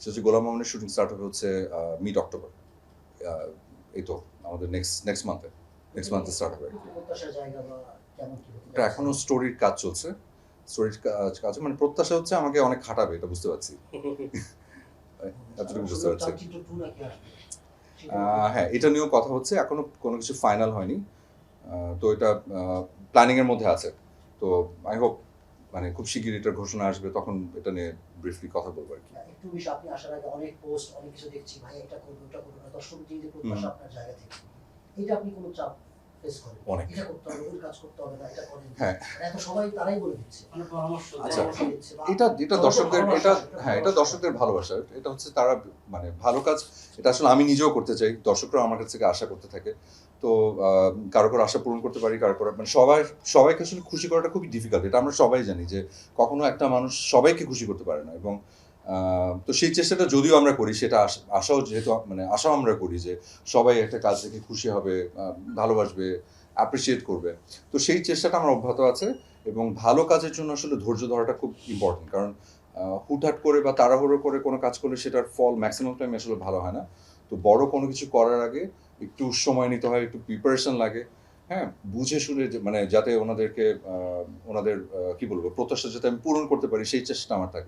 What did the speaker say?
সেটা হচ্ছে গোলাম মামুনের শুটিং স্টার্ট হবে হচ্ছে মিড অক্টোবর। এই তো আমাদের নেক্সট মান্থে স্টার্ট হবে। এটা এখনো স্টোরির কাজ চলছে। কাজ মানে প্রত্যাশা হচ্ছে আমাকে অনেক খাটাবে, এটা বুঝতে পারছি। এতটুকু বুঝতে পারছি। হ্যাঁ, এটা নিয়েও কথা হচ্ছে, এখনো কোনো কিছু ফাইনাল হয়নি। তো এটা প্ল্যানিং এর মধ্যে আছে। তো আই হোপ মানে খুব শিগগিরই এটার ঘোষণা আসবে, তখন এটা নিয়ে ব্রিফলি কথা বলবো আর কি। একটু বেশি আপনি আসার আগে অনেক পোস্ট অনেক কিছু দেখছি, ভাই এটা করবো ওটা করবো না, দর্শকদের যে প্রত্যাশা আপনার জায়গা থেকে, এটা আপনি কোনো চাপ ফেস করেন? অনেক। এটা করতে হবে, ওই কাজ করতে হবে না, এটা করেন। হ্যাঁ। এখন সবাই তারাই বলে দিচ্ছে, মানে পরামর্শ আচ্ছা, দিচ্ছে বা এটা দর্শকদের, এটা দর্শকদের ভালোবাসা। এটা হচ্ছে তারা মানে ভালো কাজ, এটা আসলে আমি নিজেও করতে চাই, দর্শকরা আমার কাছ থেকে আশা করতে থাকে। তো কারো আশা পূরণ করতে পারি, কারো মানে সবাইকে আসলে খুশি করাটা খুবই ডিফিকাল্ট, এটা আমরা সবাই জানি যে কখনো একটা মানুষ সবাইকে খুশি করতে পারে না। এবং তো সেই চেষ্টাটা যদিও আমরা করি, সেটা আশাও যেহেতু মানে আশাও আমরা করি যে সবাই একটা কাজ দেখে খুশি হবে, ভালোবাসবে, অ্যাপ্রিসিয়েট করবে। তো সেই চেষ্টাটা আমার অব্যাহত আছে। এবং ভালো কাজের জন্য আসলে ধৈর্য ধরাটা খুব ইম্পর্টেন্ট, কারণ হুটহাট করে বা তাড়াহুড়ো করে কোনো কাজ করলে সেটার ফল ম্যাক্সিমাম টাইম আসলে ভালো হয় না। তো বড় কোনো কিছু করার আগে একটু সময় নিতে হয়, একটু প্রিপারেশন লাগে। হ্যাঁ, বুঝে শুনে মানে যাতে ওনাদের কি বলবো প্রত্যাশা যাতে আমি পূরণ করতে পারি, সেই চেষ্টা আমার থাকে।